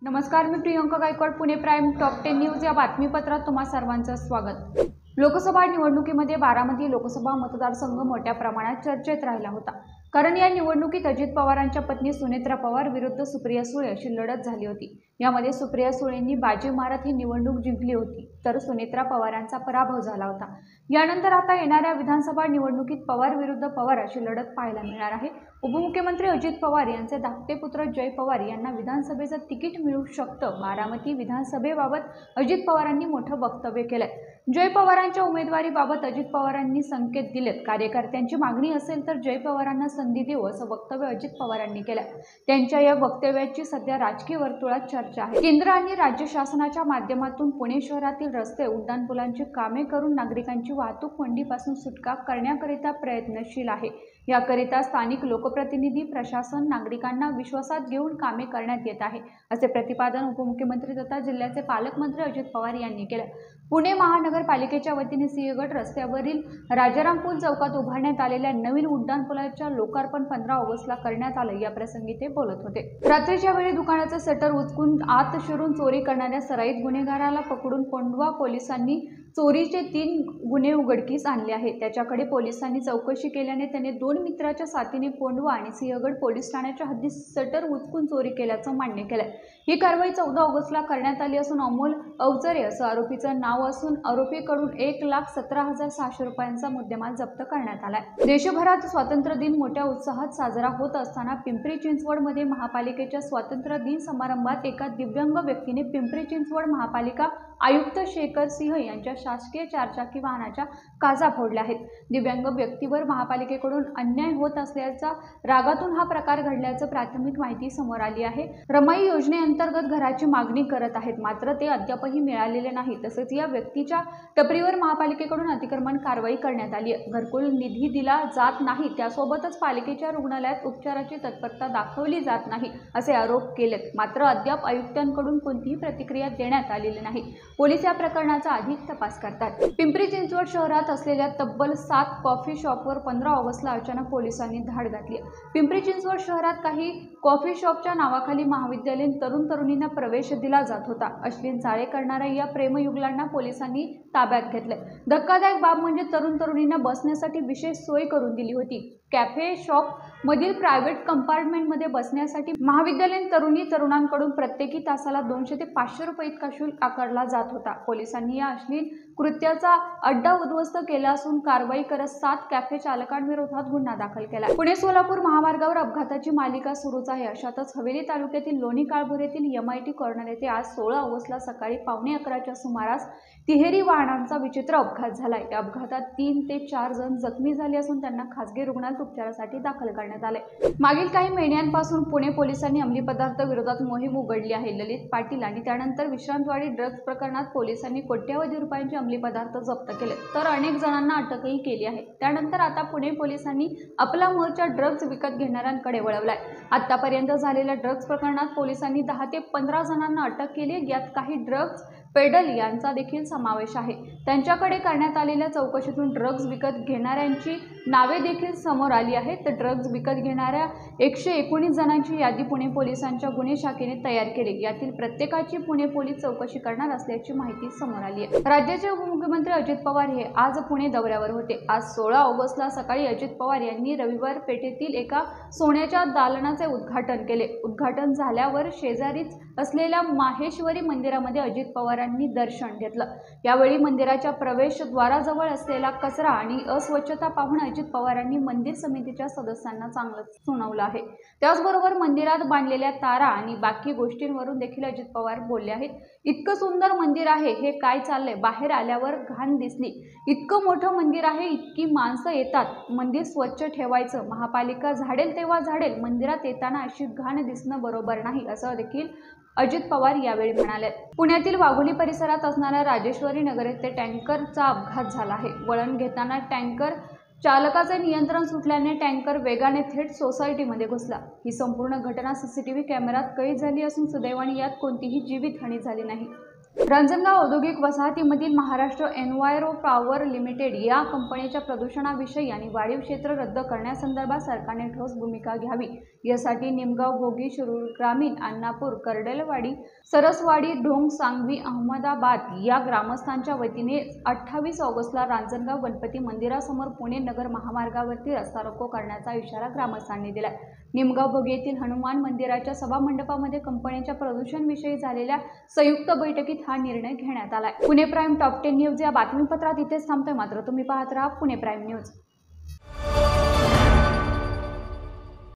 नमस्कार, मी Priyanka Gaikwad. Pune prime top 10 news या बातमीपत्रात तुम्हा सर्वांचं स्वागत. लोकसभा निवडणुकीमध्ये बारामती लोकसभा मतदारसंघ मोठ्या प्रमाणात चर्चेत राहिला होता. कारण या निवडणुकीत अजित पवारांच्या पत्नी सुनेत्रा पवार विरुद्ध सुप्रिया सुळे अशी लढत झाली होती. यामध्ये सुप्रिया सुळेंनी बाजी मारत ही निवडणूक जिंकली होती, तर सुनेत्रा पवारांचा पराभव झाला होता. यानंतर आता येणाऱ्या विधानसभा निवडणुकीत पवार विरुद्ध पवार अशी लढत पाहायला मिळणार आहे. उपमुख्यमंत्री अजित पवार यांचे धाकटे पुत्र जय पवार यांना विधानसभेचं तिकीट मिळू शकतं. बारामती विधानसभेबाबत अजित पवारांनी मोठं वक्तव्य केलंय. जय पवारांच्या उमेदवारीबाबत अजित पवारांनी संकेत दिलेत. कार्यकर्त्यांची मागणी असेल तर जय पवारांना संधी देऊ असं वक्तव्य अजित पवारांनी केलं. त्यांच्या या वक्तव्याची सध्या राजकीय वर्तुळात चर्चा आहे. केंद्र आणि राज्य शासनाच्या माध्यमातून पुणे शहरातील रस्ते, उड्डाणपुलांची कामे करून नागरिकांची वाहतूक कोंडीपासून सुटका करण्याकरिता प्रयत्नशील आहे. याकरिता स्थानिक लोकप्रतिनिधी, प्रशासन, नागरिकांना विश्वासात घेऊन कामे करण्यात येत आहे, असे प्रतिपादन उपमुख्यमंत्री तथा जिल्ह्याचे पालकमंत्री अजित पवार यांनी केले. पुणे महानगरपालिकेच्या वतीने सिंहगड रस्त्यावरील राजाराम पूल चौकात उभारण्यात आलेल्या नवीन उड्डाणपुलाच्या लोकार्पण 15 ऑगस्टला करण्यात आलं. या प्रसंगी ते बोलत होते. रात्रीच्या वेळी दुकानाचं शटर उचकून आत शिरून चोरी करणाऱ्या सराईत गुन्हेगाराला पकडून कोंढवा पोलिसांनी चोरीचे 3 गुन्हे उघडकीस आणले आहेत. त्याच्याकडे पोलिसांनी चौकशी केल्याने त्याने 2 मित्राच्या साथीने कोंढवा आणि सिंहगड पोलीस ठाण्याच्या हद्दीत शटर उचकून चोरी केल्याचं मान्य केलंय. ही कारवाई 14 ऑगस्टला करण्यात आली असून अमोल अवचरे असं आरोपीचं नाव असून आरोपीकडून 1,17,600 रुपयांचा मुद्देमाल जप्त करण्यात आलाय. देशभरात स्वातंत्र्य दिन मोठ्या उत्साहात साजरा होत असताना पिंपरी चिंचवडमध्ये महापालिकेच्या स्वातंत्र्य दिन समारंभात एका दिव्यांग व्यक्तीने पिंपरी चिंचवड महापालिका आयुक्त शेखर सिंह यांच्या शासकीय 4चाकी वाहनाच्या काचा फोडल्या आहेत. दिव्यांग व्यक्तीवर महापालिकेकडून अन्याय होत असल्याच्या रागातून हा प्रकार घडल्याचं प्राथमिक माहिती समोर आली आहे. रमाई योजनेअंतर्गत घराची मागणी करत आहेत, मात्र ते अद्यापही मिळालेले नाही. तसेच या व्यक्तीच्या टपरीवर महापालिकेकडून अतिक्रमण कारवाई करण्यात आली आहे. घरकुल निधी दिला जात नाही, त्यासोबतच पालिकेच्या रुग्णालयात उपचाराची तत्परता दाखवली जात नाही असे आरोप केलेत. मात्र अद्याप आयुक्तांकडून कोणतीही प्रतिक्रिया देण्यात आलेली नाही. पोलीस या प्रकरणाचा अधिक तपास करतात. पिंपरी चिंचवड शहरात असलेल्या तब्बल 7 कॉफी शॉपवर 15 ऑगस्टला अचानक पोलिसांनी धाड घातली. पिंपरी चिंचवड शहरात काही कॉफी शॉपच्या नावाखाली महाविद्यालयीन तरुण तरुणींना प्रवेश दिला जात होता. अश्लील चाळे करणाऱ्या या प्रेमयुगलांना पोलिसांनी ताब्यात घेतले. धक्कादायक बाब म्हणजे तरुण तरुणींना बसण्यासाठी विशेष सोय करून दिली होती. कॅफे शॉप मधील प्रायव्हेट कंपार्टमेंटमध्ये बसण्यासाठी महाविद्यालयीन तरुणांकडून प्रत्येकी तासाला 200 ते 500 रुपये इतका शुल्क आकारला जात होता. पोलिसांनी या अश्लील कृत्याचा अड्डा उद्ध्वस्त केला असून कारवाई करत 7 कॅफे चालकांविरोधात गुन्हा दाखल केला. पुणे सोलापूर महामार्गावर अपघाताची मालिका सुरूच आहे. अशातच हवेली तालुक्यातील लोणी काळभोर MIT कॉर्नर येथे आज 16 ऑगस्टला सकाळी 11:15च्या सुमारास तिहेरी वाहनांचा विचित्र अपघात झालाय. या अपघातात 3 ते 4 जण जखमी झाले असून त्यांना खासगी रुग्णालयात उपचारासाठी दाखल करण्यात आले. मागील काही महिन्यांपासून पुणे पोलिसांनी अंमली पदार्थ विरोधात मोहीम उघडली आहे. ललित पाटील आणि त्यानंतर विश्रांतवाडी ड्रग्ज प्रकरणात पोलिसांनी कोट्यवधी रुपयांचे अंमली पदार्थ जप्त केले, तर अनेक जणांना अटकही केली आहे. त्यानंतर आता पुणे पोलिसांनी आपला मोर्चा ड्रग्ज विकत घेणाऱ्यांकडे वळवलाय. आतापर्यंत झालेल्या ड्रग्ज प्रकरणात पोलिसांनी 10 ते 15 जणांना अटक केली. यात काही ड्रग्ज पेडल यांचा देखील समावेश आहे. त्यांच्याकडे करण्यात आलेल्या चौकशीतून ड्रग्ज विकत घेणाऱ्यांची नावे देखील समोर आली आहेत. तर ड्रग्ज विकत घेणाऱ्या 119 जणांची यादी पुणे पोलिसांच्या गुन्हे शाखेने तयार केली. यातील प्रत्येकाची पुणे पोलीस चौकशी करणार असल्याची माहिती समोर आली आहे. राज्याचे उपमुख्यमंत्री अजित पवार हे आज पुणे दौऱ्यावर होते. आज 16 ऑगस्टला सकाळी अजित पवार यांनी रविवार पेठेतील एका सोन्याच्या दालनाचे उद्घाटन केले. उद्घाटन झाल्यावर शेजारीच असलेल्या माहेश्वरी मंदिरामध्ये अजित पवारांनी दर्शन घेतलं. यावेळी मंदिराच्या प्रवेशद्वाराजवळ असलेला कचरा आणि अस्वच्छता पाहून अजित पवारांनी मंदिर समितीच्या सदस्यांना चांगलं सुनावलं आहे. त्याचबरोबर मंदिरात बांधलेल्या तारा आणि बाकी गोष्टींवरून देखील अजित पवार बोलले आहेत. इतकं सुंदर मंदिर आहे, हे काय चाललंय? बाहेर आल्यावर घाण दिसली. इतकं मोठं मंदिर आहे, इतकी माणसं येतात, मंदिर स्वच्छ ठेवायचं. महापालिका झाडेल तेव्हा झाडेल, मंदिरात येताना अशी घाण दिसणं बरोबर नाही, असं देखील अजित पवार यावेळी म्हणाले. पुण्यातील वाघोली परिसरात असणाऱ्या राजेश्वरी नगर येथे टँकरचा अपघात झाला आहे. वळण घेताना टँकर चालकाचे नियंत्रण सुटल्याने टँकर वेगाने थेट सोसायटीमध्ये घुसला. ही संपूर्ण घटना CCTV कॅमेऱ्यात कैद झाली असून सुदैवाने यात कोणतीही जीवितहानी झाली नाही. रांजणगाव औद्योगिक वसाहतीमधील महाराष्ट्र एन्व्हायरो पॉवर लिमिटेड या कंपनीच्या प्रदूषणाविषयी आणि वाढीव क्षेत्र रद्द करण्यासंदर्भात सरकारने ठोस भूमिका घ्यावी यासाठी निमगाव, भोगी, शिरूर ग्रामीण, अण्णापूर, करडेलवाडी, सरसवाडी, ढोंग, सांगवी, अहमदाबाद या ग्रामस्थांच्या वतीने 28 ऑगस्टला रांजणगाव गणपती मंदिरासमोर पुणे नगर महामार्गावरती रस्ता रोको करण्याचा इशारा ग्रामस्थांनी दिला. निमगाव, भोगी येथील हनुमान मंदिराच्या सभामंडपामध्ये कंपनीच्या प्रदूषणाविषयी झालेल्या संयुक्त बैठकीत हा निर्णय घेण्यात आलाय. पुणे प्राईम टॉप 10 न्यूज या बातमीपत्रात इथेच थांबतोय. मात्र तुम्ही पाहत राहा पुणे प्राईम न्यूज.